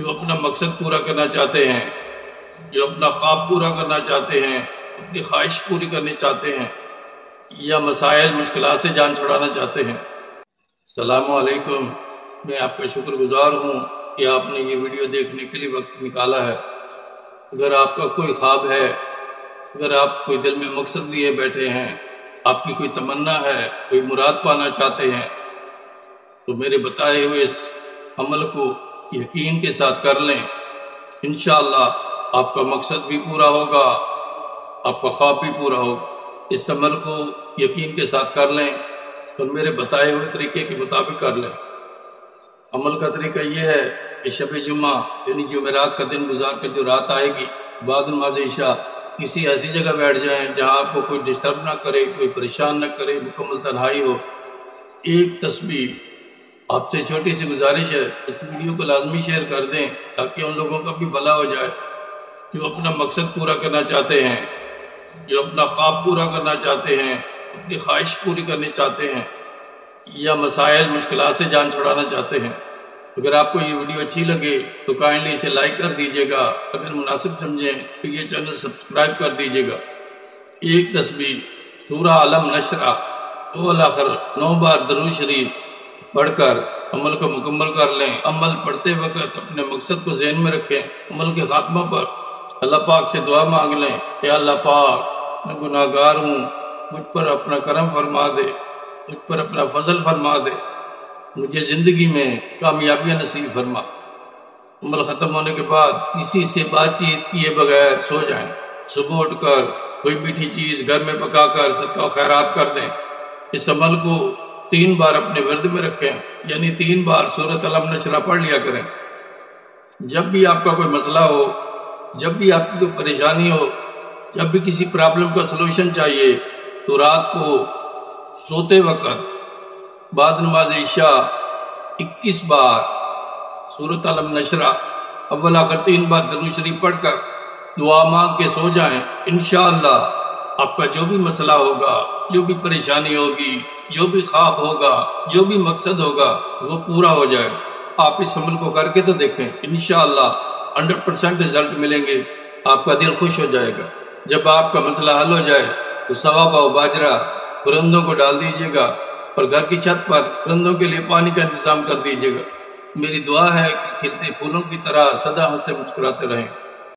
جو اپنا مقصد پورا کرنا چاہتے ہیں، جو اپنا خواب پورا کرنا چاہتے ہیں، اپنی خواہش پوری کرنی چاہتے ہیں، یا مسائل مشکلات سے جان چھڑانا چاہتے ہیں۔ السلام علیکم، میں آپ کا شکر گزار ہوں کہ آپ نے یہ ویڈیو دیکھنے کے لیے وقت نکالا ہے۔ اگر آپ کا کوئی خواب ہے، اگر آپ کوئی دل میں مقصد لیے بیٹھے ہیں، آپ کی کوئی تمنا ہے، کوئی مراد پانا چاہتے ہیں، تو میرے بتائے ہوئے اس عمل کو یقین کے ساتھ کر لیں۔ انشاءاللہ آپ کا مقصد بھی پورا ہوگا، آپ کا خواب بھی پورا ہوگا۔ اس عمل کو یقین کے ساتھ کر لیں اور میرے بتائے ہوئے طریقے کے مطابق کر لیں۔ عمل کا طریقہ یہ ہے کہ شب جمعہ یعنی جمعرات کا دن گزار کر جو رات آئے گی، بعد نماز عشاء کسی ایسی جگہ بیٹھ جائیں جہاں آپ کو کوئی ڈسٹرب نہ کرے، کوئی پریشان نہ کرے، مکمل تنہائی ہو۔ ایک تسبیح، آپ سے چھوٹی سی گزارش ہے، اس ویڈیو کو لازمی شیئر کر دیں تاکہ ان لوگوں کا بھی بھلا ہو جائے جو اپنا مقصد پورا کرنا چاہتے ہیں، جو اپنا خواب پورا کرنا چاہتے ہیں، اپنی خواہش پوری کرنی چاہتے ہیں، یا مسائل مشکلات سے جان چھڑانا چاہتے ہیں۔ اگر آپ کو یہ ویڈیو اچھی لگے تو کائنڈلی اسے لائک کر دیجئے گا، اگر مناسب سمجھیں تو یہ چینل سبسکرائب کر دیجئے گا۔ ایک تسبیح سورہ علم نشرہ اول آخر 9 بار درود شریف پڑھ کر عمل کو مکمل کر لیں۔ عمل پڑھتے وقت اپنے مقصد کو ذہن میں رکھیں۔ عمل کے خاتمہ پر اللہ پاک سے دعا مانگ لیں کہ اللہ پاک، میں گناہ گار ہوں، مجھ پر اپنا کرم فرما دے، مجھ پر اپنا فضل فرما دے، مجھے زندگی میں کامیابیاں نصیب فرما۔ عمل ختم ہونے کے بعد کسی سے بات چیت کیے بغیر سو جائیں۔ صبح اٹھ کر کوئی میٹھی چیز گھر میں پکا کر صدقہ و خیرات کر دیں۔ اس عمل کو 3 بار اپنے ورد میں رکھیں، یعنی 3 بار سورۃ علم نشرہ پڑھ لیا کریں۔ جب بھی آپ کا کوئی مسئلہ ہو، جب بھی آپ کی کوئی پریشانی ہو، جب بھی کسی پرابلم کا سلوشن چاہیے، تو رات کو سوتے وقت بعد نماز عشاء 21 بار سورۃ علم نشرہ اول آخر 3 بار درود شریف پڑھ کر دعا مانگ کے سو جائیں۔ انشاءاللہ آپ کا جو بھی مسئلہ ہوگا، جو بھی پریشانی ہوگی، جو بھی خواب ہوگا، جو بھی مقصد ہوگا، وہ پورا ہو جائے۔ آپ اس عمل کو کر کے تو دیکھیں، انشاءاللہ 100% رزلٹ ملیں گے، آپ کا دل خوش ہو جائے گا۔ جب آپ کا مسئلہ حل ہو جائے تو سوا پاؤ باجرہ پرندوں کو ڈال دیجئے گا اور گھر کی چھت پر پرندوں کے لیے پانی کا انتظام کر دیجئے گا۔ میری دعا ہے کہ کھلتے پھولوں کی طرح سدا ہنستے مسکراتے رہیں۔